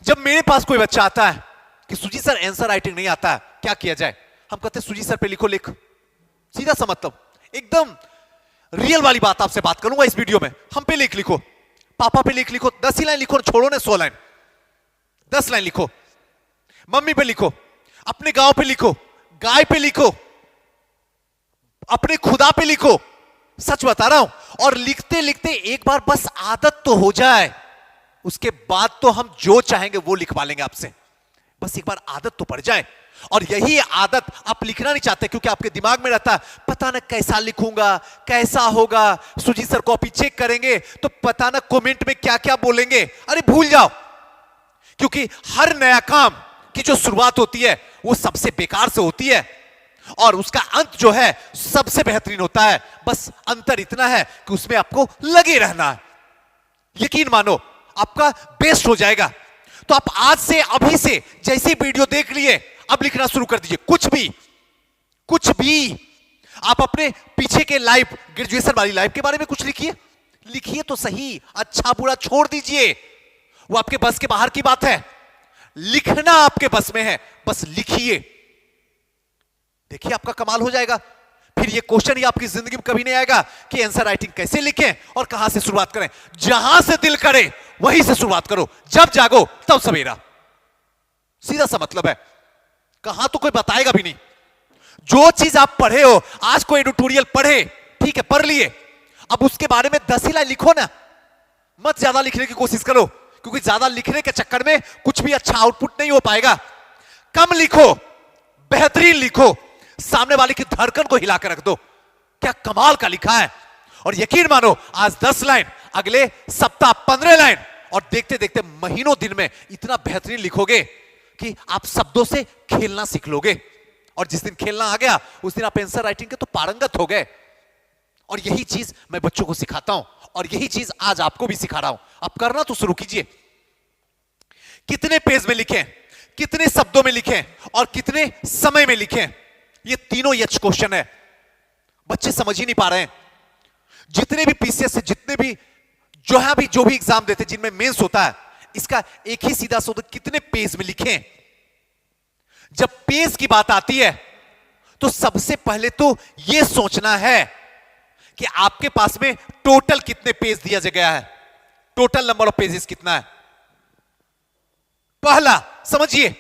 जब मेरे पास कोई बच्चा आता है कि सुजीत सर आंसर राइटिंग नहीं आता है, क्या किया जाए? हम कहते हैं सुजीत सर पे लिखो, लिख। सीधा सा मतलब, एकदम रियल वाली बात आपसे बात करूंगा इस वीडियो में। हम पे लिखो, पापा पे लिखो, 10 ही लाइन लिखो, छोड़ो ने 100 लाइन, 10 लाइन लिखो। मम्मी पे लिखो, अपने गांव पे लिखो, गाय पे लिखो, अपने खुदा पे लिखो। सच बता रहा हूं। और लिखते लिखते एक बार बस आदत तो हो जाए, उसके बाद तो हम जो चाहेंगे वो लिखवा लेंगे आपसे। बस एक बार आदत तो पड़ जाए। और यही आदत आप लिखना नहीं चाहते, क्योंकि आपके दिमाग में रहता है पता ना कैसा लिखूंगा, कैसा होगा, सुजीत सर कॉपी चेक करेंगे तो पता ना कमेंट में क्या क्या बोलेंगे। अरे भूल जाओ, क्योंकि हर नया काम की जो शुरुआत होती है वो सबसे बेकार से होती है, और उसका अंत जो है सबसे बेहतरीन होता है। बस अंतर इतना है कि उसमें आपको लगे रहना है। यकीन मानो आपका बेस्ट हो जाएगा। तो आप आज से, अभी से, जैसे वीडियो देख लिए, अब लिखना शुरू कर दीजिए। कुछ भी आप अपने पीछे के लाइफ, ग्रेजुएशन वाली लाइफ के बारे में कुछ लिखिए तो सही। अच्छा बुरा छोड़ दीजिए, वो आपके बस के बाहर की बात है। लिखना आपके बस में है, बस लिखिए। देखिए आपका कमाल हो जाएगा। फिर ये क्वेश्चन ही आपकी जिंदगी में कभी नहीं आएगा कि आंसर राइटिंग कैसे लिखें और कहां से शुरुआत करें। जहां से दिल करे वहीं से शुरुआत करो, जब जागो तब सवेरा। सीधा सा मतलब है। कहां तो कोई बताएगा भी नहीं। जो चीज आप पढ़े हो, आज कोई एडिटोरियल पढ़े, ठीक है, पढ़ लिए, अब उसके बारे में 10 ही लाइन लिखो ना, मत ज्यादा लिखने की कोशिश करो, क्योंकि ज्यादा लिखने के चक्कर में कुछ भी अच्छा आउटपुट नहीं हो पाएगा। कम लिखो, बेहतरीन लिखो, सामने वाले की धड़कन को हिलाकर रख दो। क्या कमाल का लिखा है। और यकीन मानो आज 10 लाइन, अगले सप्ताह 15 लाइन, और देखते देखते महीनों दिन में इतना बेहतरीन लिखोगे कि आप शब्दों से खेलना सीख लोगे। और जिस दिन खेलना आ गया उस दिन आप आंसर राइटिंग के तो पारंगत हो गए। और यही चीज मैं बच्चों को सिखाता हूं, और यही चीज आज आपको भी सिखा रहा हूं। आप करना तो शुरू कीजिए। कितने पेज में लिखें, कितने शब्दों में लिखें, और कितने समय में लिखें, ये तीनों यच क्वेश्चन है। बच्चे समझ ही नहीं पा रहे हैं। जितने भी पीसीएस से, जितने भी जो भी एग्जाम देते, जिनमें मेंस होता है, इसका एक ही सीधा सा, कितने पेज में लिखें। जब पेज की बात आती है तो सबसे पहले तो यह सोचना है कि आपके पास में टोटल कितने पेज दिया गया है, टोटल नंबर ऑफ पेजेस कितना है। पहला समझिए,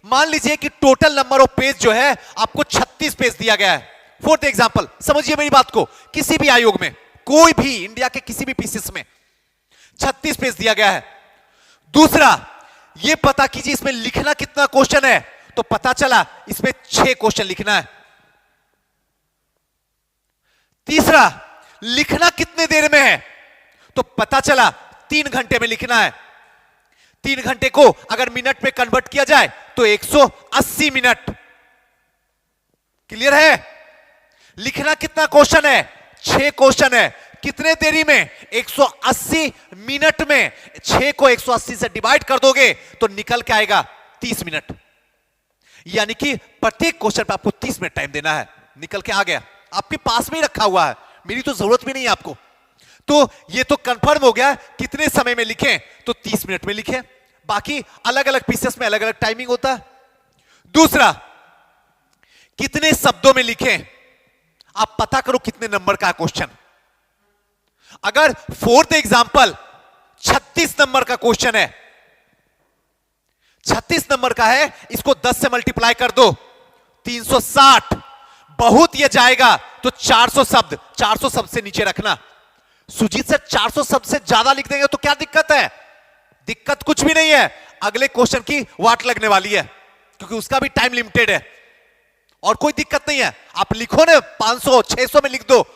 मान लीजिए कि टोटल नंबर ऑफ पेज जो है आपको 36 पेज दिया गया है। फॉर एग्जांपल, समझिए मेरी बात को, किसी भी आयोग में, कोई भी इंडिया के किसी भी पीसीएस में 36 पेज दिया गया है। दूसरा, यह पता कीजिए इसमें लिखना कितना क्वेश्चन है, तो पता चला इसमें 6 क्वेश्चन लिखना है। तीसरा, लिखना कितने देर में है, तो पता चला 3 घंटे में लिखना है। 3 घंटे को अगर मिनट में कन्वर्ट किया जाए तो 180 मिनट। क्लियर है? लिखना कितना क्वेश्चन है, 6 क्वेश्चन है। कितने देरी में, 180 मिनट में। 6 को 180 से डिवाइड कर दोगे तो निकल के आएगा 30 मिनट। यानी कि प्रत्येक क्वेश्चन पर आपको 30 मिनट टाइम देना है। निकल के आ गया, आपके पास में ही रखा हुआ है, मेरी तो जरूरत भी नहीं है आपको। तो ये तो कंफर्म हो गया कितने समय में लिखें, तो 30 मिनट में लिखें। बाकी अलग अलग पीसेस में अलग अलग टाइमिंग होता है। दूसरा, कितने शब्दों में लिखें, आप पता करो कितने नंबर का क्वेश्चन। अगर फॉर एग्जांपल 36 नंबर का क्वेश्चन है, 36 नंबर का है, इसको 10 से मल्टीप्लाई कर दो, 360। बहुत ये जाएगा तो 400 शब्द, 400 शब्द से नीचे रखना। सुजीत सर 400 शब्द से ज्यादा लिख देंगे तो क्या दिक्कत है? दिक्कत कुछ भी नहीं है। अगले क्वेश्चन की वाट लगने वाली है, क्योंकि उसका भी टाइम लिमिटेड है। और कोई दिक्कत नहीं है, आप लिखो ना 500 600 में लिख दो,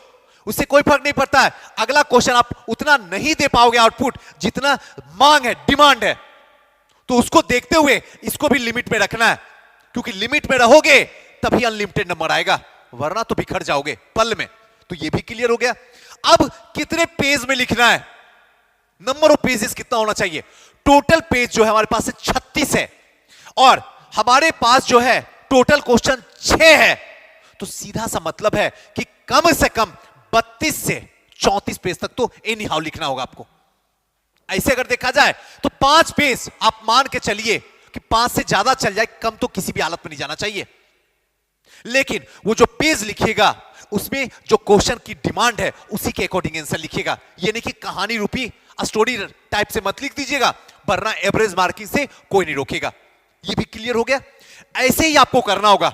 उससे कोई फर्क नहीं पड़ता है। अगला क्वेश्चन आप उतना नहीं दे पाओगे आउटपुट जितना मांग है, डिमांड है। तो उसको देखते हुए इसको भी लिमिट में रखना है, क्योंकि लिमिट में रहोगे तभी अनलिमिटेड नंबर आएगा, वरना तो बिखर जाओगे पल में। तो ये भी क्लियर हो गया। अब कितने पेज में लिखना है, नंबर ऑफ पेजेस कितना होना चाहिए। टोटल पेज जो है हमारे पास 36 है, और हमारे पास जो है टोटल क्वेश्चन 6 है। तो सीधा सा मतलब है कि कम से कम 32 से 34 पेज तक तो एनी हाउ लिखना होगा आपको। ऐसे अगर देखा जाए तो 5 पेज आप मान के चलिए कि 5 से ज्यादा चल जाए, कम तो किसी भी हालत में नहीं जाना चाहिए। लेकिन वो जो पेज लिखिएगा उसमें जो क्वेश्चन की डिमांड है उसी के अकॉर्डिंग आंसर लिखिएगा। ये नहीं कि कहानी रूपी स्टोरी टाइप से मत लिख दीजिएगा, वरना एवरेज मार्किंग से कोई नहीं रोकेगा। ये भी क्लियर हो गया। ऐसे ही आपको करना होगा,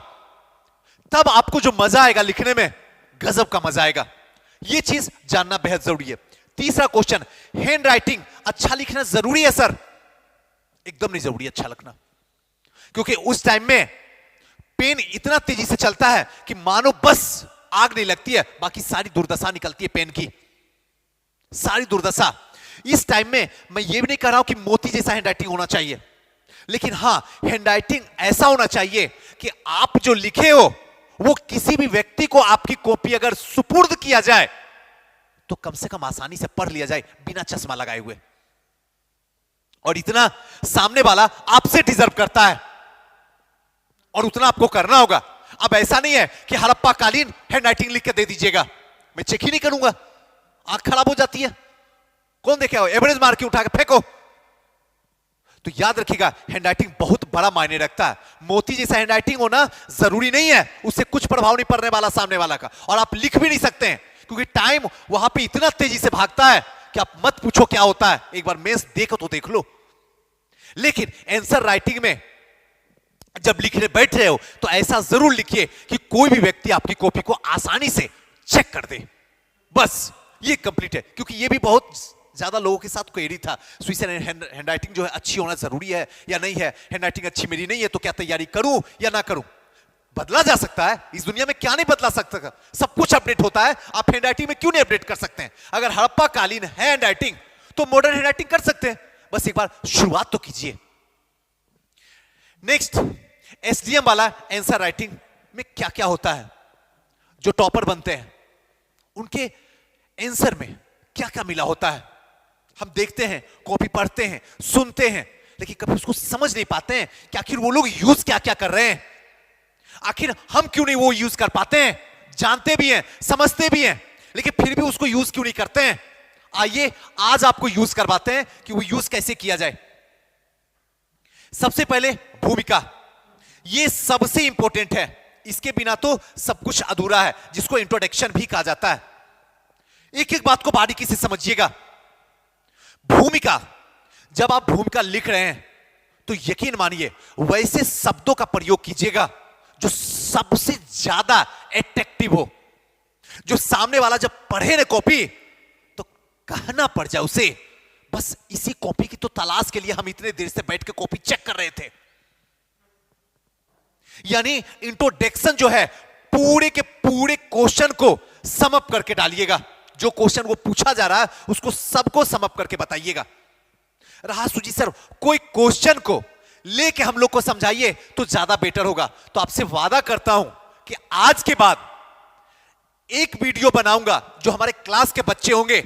तब आपको जो मजा आएगा लिखने में, गजब का मजा आएगा। ये चीज जानना बेहद जरूरी है। तीसरा क्वेश्चन, हैंड राइटिंग अच्छा लिखना जरूरी है सर? एकदम नहीं जरूरी अच्छा लिखना, क्योंकि उस टाइम में पेन इतना तेजी से चलता है कि मानो बस आग नहीं लगती है, बाकी सारी दुर्दशा निकलती है पेन की, सारी दुर्दशा। इस टाइम में मैं ये भी नहीं कह रहा हूं कि मोती जैसा हैंडराइटिंग होना चाहिए, लेकिन हां हैंडराइटिंग ऐसा होना चाहिए कि आप जो लिखे हो वो किसी भी व्यक्ति को आपकी कॉपी अगर सुपुर्द किया जाए तो कम से कम आसानी से पढ़ लिया जाए बिना चश्मा लगाए हुए। और इतना सामने वाला आपसे डिजर्व करता है और उतना आपको करना होगा। अब ऐसा नहीं है कि हड़प्पा कालीन हैंडराइटिंग लिख के दे दीजिएगा, मैं चेक ही नहीं करूंगा, आंख खराब हो जाती है। कौन देखे हो, एवरेज मार्क उठा के फेंको। तो याद रखिएगा हैंडराइटिंग बहुत बड़ा मायने रखता है। मोती जैसा हैंडराइटिंग होना जरूरी नहीं है, उससे कुछ प्रभाव नहीं पड़ने वाला सामने वाला का, और आप लिख भी नहीं सकते हैं क्योंकि टाइम वहां पे इतना तेजी से भागता है कि आप मत पूछो क्या होता है। एक बार मेंस देखो तो देख लो। लेकिन आंसर राइटिंग में जब लिखने बैठ रहे हो तो ऐसा जरूर लिखिए कि कोई भी व्यक्ति आपकी कॉपी को आसानी से चेक कर दे। बस ये कंप्लीट है, क्योंकि ये भी बहुत ज्यादा लोगों के साथ क्वेरी था, स्विस हैंडराइटिंग जो है अच्छी होना जरूरी है या नहीं है, हैंडराइटिंग अच्छी मेरी नहीं है तो क्या तैयारी करूं या ना करूं। बदला जा सकता है, इस दुनिया में क्या नहीं बदला सकता, सब कुछ अपडेट होता है। आप हैंडराइटिंग में क्यों नहीं अपडेट कर सकते हैं? अगर हड़प्पा कालीन है हैंडराइटिंग तो मॉडर्न हैंडराइटिंग कर सकते हैं। बस एक बार शुरुआत तो कीजिए। नेक्स्ट, एसडीएम वाला आंसर राइटिंग में क्या क्या होता है। जो टॉपर बनते हैं उनके आंसर में क्या क्या मिला होता है, हम देखते हैं, कॉपी पढ़ते हैं, सुनते हैं, लेकिन कभी उसको समझ नहीं पाते हैं कि आखिर वो लोग यूज क्या क्या कर रहे हैं। आखिर हम क्यों नहीं वो यूज कर पाते हैं? जानते भी हैं, समझते भी हैं, लेकिन फिर भी उसको यूज क्यों नहीं करते हैं? आइए आज आपको यूज करवाते हैं कि वो यूज कैसे किया जाए। सबसे पहले भूमिका, ये सबसे इंपॉर्टेंट है, इसके बिना तो सब कुछ अधूरा है, जिसको इंट्रोडक्शन भी कहा जाता है। एक एक बात को बारीकी से समझिएगा। भूमिका, जब आप भूमिका लिख रहे हैं तो यकीन मानिए वैसे शब्दों का प्रयोग कीजिएगा जो सबसे ज्यादा अट्रैक्टिव हो, जो सामने वाला जब पढ़े ना कॉपी तो कहना पड़ जाए उसे, बस इसी कॉपी की तो तलाश के लिए हम इतने देर से बैठ के कॉपी चेक कर रहे थे। यानी इंट्रोडक्शन जो है पूरे के पूरे क्वेश्चन को समअप करके डालिएगा। जो क्वेश्चन वो पूछा जा रहा है उसको सबको समअप करके बताइएगा। रहा सुजी सर कोई क्वेश्चन को लेके हम लोग को समझाइए तो ज्यादा बेटर होगा। तो आपसे वादा करता हूं कि आज के बाद एक वीडियो बनाऊंगा जो हमारे क्लास के बच्चे होंगे,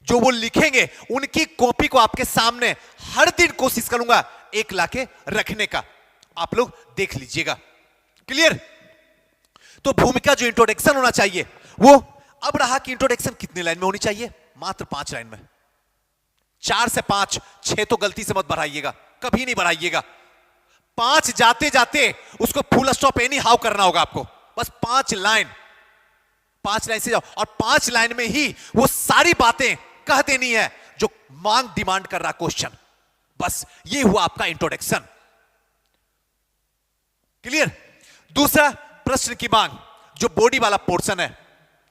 जो वो लिखेंगे, उनकी कॉपी को आपके सामने हर दिन कोशिश करूंगा एक लाके रखने का। आप लोग देख लीजिएगा। क्लियर? तो भूमिका जो इंट्रोडक्शन होना चाहिए वो, अब रहा कि इंट्रोडक्शन कितने लाइन में होनी चाहिए? मात्र 5 लाइन में। 4 से 5, 6 तो गलती से मत बढ़ाइएगा, कभी नहीं बढ़ाइएगा। 5 जाते जाते उसको फुल स्टॉप एनी हाउ करना होगा आपको। बस 5 लाइन से जाओ और 5 लाइन में ही वो सारी बातें कह देनी है जो मांग डिमांड कर रहा क्वेश्चन। बस ये हुआ आपका इंट्रोडक्शन। क्लियर? दूसरा, प्रश्न की मांग, जो बॉडी वाला पोर्शन है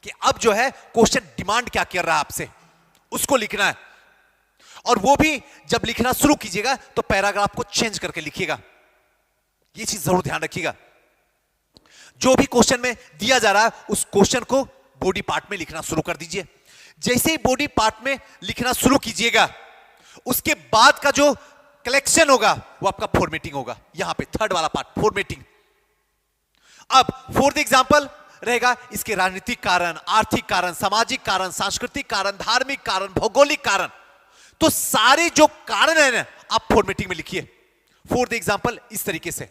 कि अब जो है क्वेश्चन डिमांड क्या कर रहा है आपसे, उसको लिखना है। और वो भी जब लिखना शुरू कीजिएगा तो पैराग्राफ को चेंज करके लिखिएगा। ये चीज जरूर ध्यान रखिएगा। जो भी क्वेश्चन में दिया जा रहा है उस क्वेश्चन को बॉडी पार्ट में लिखना शुरू कर दीजिए। जैसे ही बॉडी पार्ट में लिखना शुरू कीजिएगा उसके बाद का जो कलेक्शन होगा वो आपका फॉर्मेटिंग होगा। यहां पे थर्ड वाला पार्ट, फॉर्मेटिंग। अब फोर्थ एग्जांपल रहेगा इसके राजनीतिक कारण, आर्थिक कारण, सामाजिक कारण, सांस्कृतिक कारण, धार्मिक कारण, भौगोलिक कारण। तो सारे जो कारण है ना आप फॉर्मेटिंग में लिखिए। फोर्थ एग्जांपल इस तरीके से,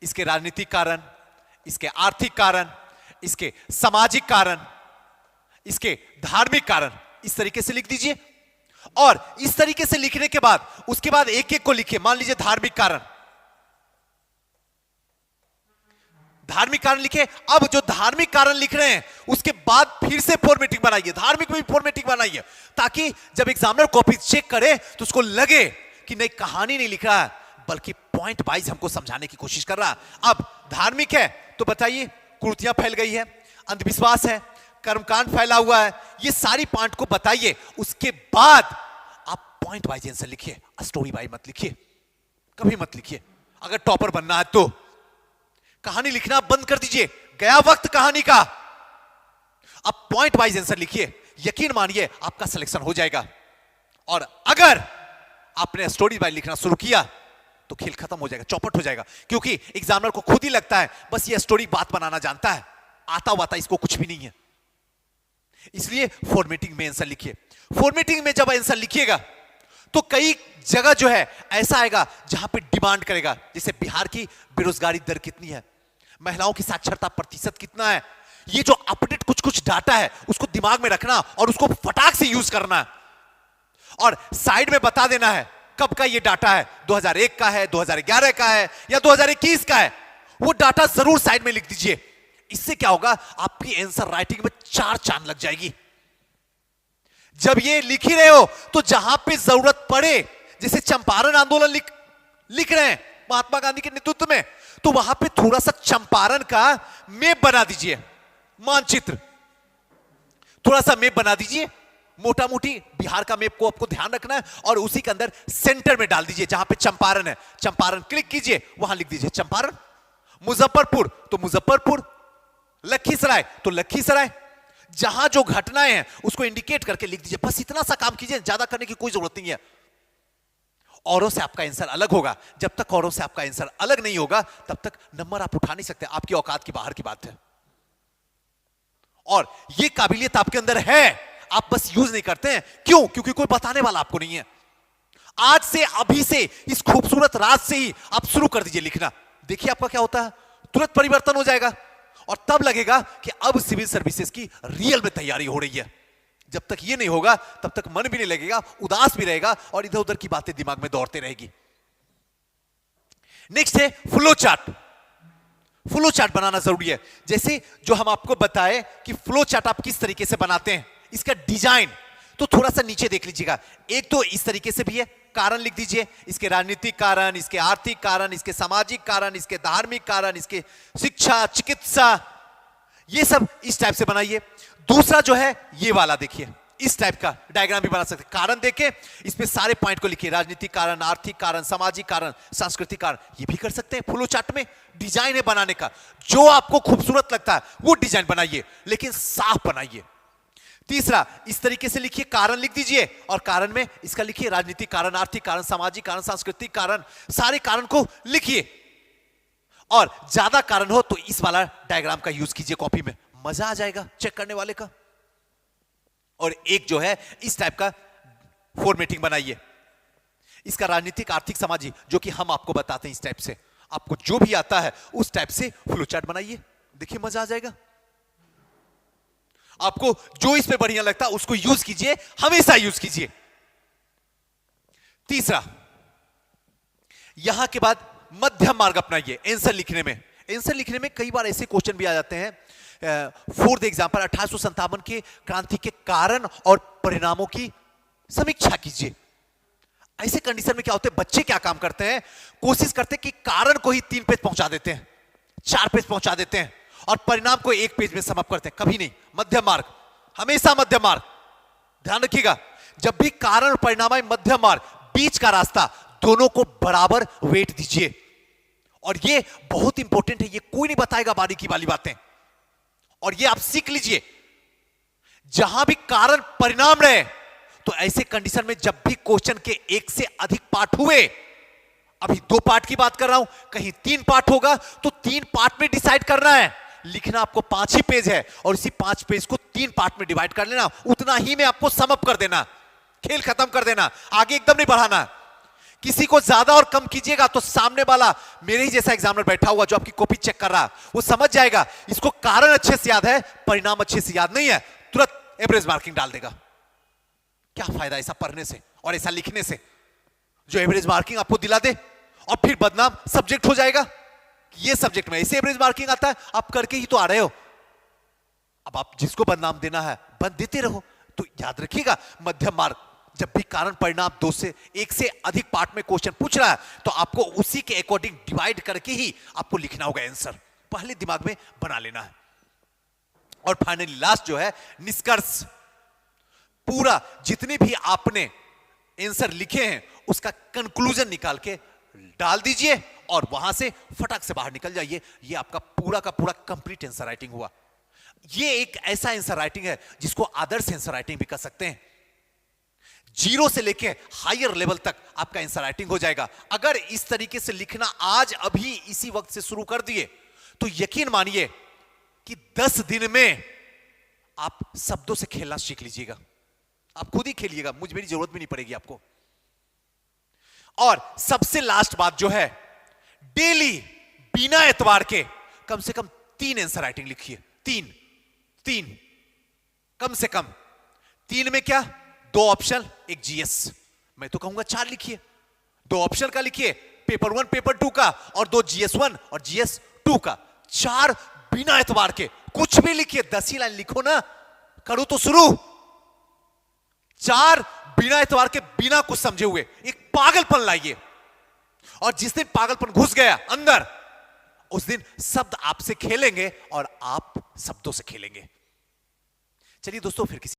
इसके राजनीतिक कारण, इसके आर्थिक कारण, इसके सामाजिक कारण, इसके धार्मिक कारण, इस तरीके से लिख दीजिए। और इस तरीके से लिखने के बाद उसके बाद एक एक को लिखिए। मान लीजिए धार्मिक कारण, धार्मिक कारण लिखे। अब जो धार्मिक कारण लिख रहे हैं उसके बाद फिर से फॉर्मेटिंग बनाइए, धार्मिक में भी फॉर्मेटिंग बनाइए, ताकि जब एग्जामिनर कॉपी चेक करे तो उसको लगे कि नहीं कहानी नहीं लिख रहा है बल्कि पॉइंट वाइज हमको समझाने की कोशिश कर रहा। अब धार्मिक है तो बताइए कुर्तियां फैल गई है, अंधविश्वास है, कर्मकांड फैला हुआ है, ये सारी पॉइंट को बताइए। उसके बाद आप पॉइंट वाइज आंसर लिखिए, स्टोरी वाइज मत लिखिए, कभी मत लिखिए। अगर टॉपर बनना है तो कहानी लिखना बंद कर दीजिए, गया वक्त कहानी का। अब पॉइंट वाइज आंसर लिखिए, यकीन मानिए आपका सिलेक्शन हो जाएगा। और अगर आपने स्टोरी वाइज लिखना शुरू किया तो खेल खत्म हो जाएगा, चौपट हो जाएगा, क्योंकि एग्जामिनर को खुद ही लगता है बस ये स्टोरी बात बनाना जानता है, आता वाता इसको कुछ भी नहीं है। इसलिए फॉर्मेटिंग में आंसर लिखिए। फॉर्मेटिंग में जब आंसर लिखिएगा तो कई जगह जो है ऐसा आएगा जहां पे डिमांड करेगा, जैसे बिहार की बेरोजगारी दर कितनी है, महिलाओं की साक्षरता प्रतिशत कितना है, ये जो अपडेट कुछ कुछ डाटा है उसको दिमाग में रखना और उसको फटाक से यूज करना और साइड में बता देना है कब का ये डाटा है, 2001 का है, 2011 का है या 2021 का है, वो डाटा जरूर साइड में लिख दीजिए। इससे क्या होगा, आपकी आंसर राइटिंग में 4 चांद लग जाएगी। जब ये लिख ही रहे हो तो जहां पे जरूरत पड़े, जैसे चंपारण आंदोलन लिख रहे हैं महात्मा गांधी के नेतृत्व में, तो वहां पे थोड़ा सा चंपारण का मैप बना दीजिए, मानचित्र थोड़ा सा मैप बना दीजिए, मोटा मोटी बिहार का मैप को आपको ध्यान रखना है और उसी के अंदर सेंटर में डाल दीजिए जहां पे चंपारण है, चंपारण क्लिक कीजिए, वहां लिख दीजिए चंपारण। मुजफ्फरपुर तो मुजफ्फरपुर, लखीसराय तो लखीसराय, जहां जो घटनाएं हैं उसको इंडिकेट करके लिख दीजिए। बस इतना सा काम कीजिए, ज्यादा करने की कोई जरूरत नहीं है। औरों से आपका आंसर अलग होगा, जब तक औरों से आपका आंसर अलग नहीं होगा तब तक नंबर आप उठा नहीं सकते, आपकी औकात की बाहर की बात है। और यह काबिलियत आपके अंदर है, आप बस यूज नहीं करते हैं। क्यों? क्योंकि कोई बताने वाला आपको नहीं है। आज से, अभी से, इस खूबसूरत रात से ही आप शुरू कर दीजिए लिखना, देखिए आपका क्या होता है, तुरंत परिवर्तन हो जाएगा। और तब लगेगा कि अब सिविल सर्विसेज की रियल में तैयारी हो रही है। जब तक ये नहीं होगा तब तक मन भी नहीं लगेगा, उदास भी रहेगा और इधर उधर की बातें दिमाग में दौड़ते रहेगी। नेक्स्ट है फ्लो चार्ट। फ्लो चार्ट बनाना जरूरी है। जैसे जो हम आपको बताए कि फ्लो चार्ट आप किस तरीके से बनाते हैं, इसका डिजाइन तो थोड़ा सा नीचे देख लीजिएगा। एक तो इस तरीके से भी है, कारण लिख दीजिए, इसके राजनीतिक कारण, इसके आर्थिक कारण, इसके सामाजिक कारण, इसके धार्मिक कारण, इसके शिक्षा, चिकित्सा, ये सब इस टाइप से बनाइए। दूसरा जो है ये वाला देखिए, इस टाइप का डायग्राम भी बना सकते हैं। कारण देके इसमें सारे पॉइंट को लिखिए, राजनीतिक कारण, आर्थिक कारण, सामाजिक कारण, सांस्कृतिक कारण, ये भी कर सकते हैं। फ्लो चार्ट में डिजाइन है बनाने का, जो आपको खूबसूरत लगता है वो डिजाइन बनाइए, लेकिन साफ बनाइए। तीसरा, इस तरीके से लिखिए, कारण लिख दीजिए और कारण में इसका लिखिए राजनीतिक कारण, आर्थिक कारण, सामाजिक कारण, सांस्कृतिक कारण, सारे कारण को लिखिए। और ज्यादा कारण हो तो इस वाला डायग्राम का यूज कीजिए कॉपी में, मजा आ जाएगा चेक करने वाले का। और एक जो है इस टाइप का फॉर्मेटिंग बनाइए, इसका राजनीतिक, आर्थिक, सामाजिक, जो कि हम आपको बताते हैं इस टाइप से, आपको जो भी आता है उस टाइप से फ्लो चार्ट बनाइए, देखिए मजा आ जाएगा। आपको जो इसमें बढ़िया लगता है उसको यूज कीजिए, हमेशा यूज कीजिए। तीसरा, यहां के बाद मध्यम मार्ग अपनाइए आंसर लिखने में। आंसर लिखने में कई बार ऐसे क्वेश्चन भी आ जाते हैं। फॉर द एग्जांपल 1857 के क्रांति के कारण और परिणामों की समीक्षा कीजिए। ऐसे कंडीशन में क्या होते हैं, बच्चे क्या काम करते हैं, कोशिश करते हैं कि कारण को ही 3 पेज पहुंचा देते हैं, 4 पेज पहुंचा देते हैं और परिणाम को 1 पेज में समाप्त करते हैं। कभी नहीं, मध्यम मार्ग, हमेशा मध्यम मार्ग। ध्यान रखिएगा, जब भी कारण और परिणाम आए, मध्यम मार्ग, बीच का रास्ता, दोनों को बराबर वेट दीजिए। और ये बहुत इंपॉर्टेंट है, ये कोई नहीं बताएगा बारीकी वाली बातें, और ये आप सीख लीजिए। जहां भी कारण परिणाम रहे तो ऐसे कंडीशन में जब भी क्वेश्चन के 1 से अधिक पार्ट हुए, अभी 2 पार्ट की बात कर रहा हूं, कहीं 3 पार्ट होगा तो 3 पार्ट में डिसाइड करना है। लिखना आपको 5 ही पेज है और इसी 5 पेज को 3 पार्ट में डिवाइड कर लेना, उतना ही में आपको सम अप कर देना, खेल खत्म कर देना, आगे एकदम नहीं बढ़ाना। किसी को ज्यादा और कम कीजिएगा तो सामने वाला, मेरे ही जैसा एग्जामिनर बैठा हुआ जो आपकी कॉपी चेक कर रहा, वो समझ जाएगा इसको कारण अच्छे से याद है, परिणाम अच्छे से याद नहीं है, तुरंत एवरेज मार्किंग डाल देगा। क्या फायदा ऐसा पढ़ने से और ऐसा लिखने से जो एवरेज मार्किंग आपको दिला दे और फिर बदनाम सब्जेक्ट हो जाएगा। ये सब्जेक्ट में ऐसे एवरेज मार्किंग आता है, आप करके ही तो आ रहे हो। अब आप जिसको बदनाम देना है बद देते रहो। तो याद रखिएगा, मध्यम मार्ग जब भी कारण परिणाम दो से एक से अधिक पार्ट में क्वेश्चन पूछ रहा है तो आपको उसी के अकॉर्डिंग डिवाइड करके ही आपको लिखना होगा आंसर, पहले दिमाग में बना लेना है। और फाइनली लास्ट जो है निष्कर्ष, पूरा जितने भी आपने आंसर लिखे हैं उसका कंक्लूजन निकाल के डाल दीजिए और वहां से फटाक से बाहर निकल जाइए। ये आपका पूरा का पूरा कंप्लीट आंसर राइटिंग हुआ। ये एक ऐसा आंसर राइटिंग है जिसको आदर्श आंसर राइटिंग भी कर सकते हैं। जीरो से लेके हायर लेवल तक आपका आंसर राइटिंग हो जाएगा। अगर इस तरीके से लिखना आज अभी इसी वक्त से शुरू कर दिए तो यकीन मानिए कि 10 दिन में आप शब्दों से खेलना सीख लीजिएगा। आप खुद ही खेलिएगा, मेरी जरूरत भी नहीं पड़ेगी आपको। और सबसे लास्ट बात जो है, डेली बिना एतवार के कम से कम 3 आंसर राइटिंग लिखिए। 3 कम से कम। 3 में क्या, 2 ऑप्शन, एक जीएस। मैं तो कहूंगा 4 लिखिए। 2 ऑप्शन का लिखिए, पेपर 1 पेपर 2 का, और 2 जीएस 1 और जीएस 2 का। 4 बिना एतवार के कुछ भी लिखिए, 10 ही लाइन लिखो ना, करो तो शुरू। 4 बिना एतवार के, बिना कुछ समझे हुए एक पागलपन लाइए। और जिस दिन पागलपन घुस गया अंदर, उस दिन शब्द आपसे खेलेंगे और आप शब्दों से खेलेंगे। चलिए दोस्तों, फिर किसी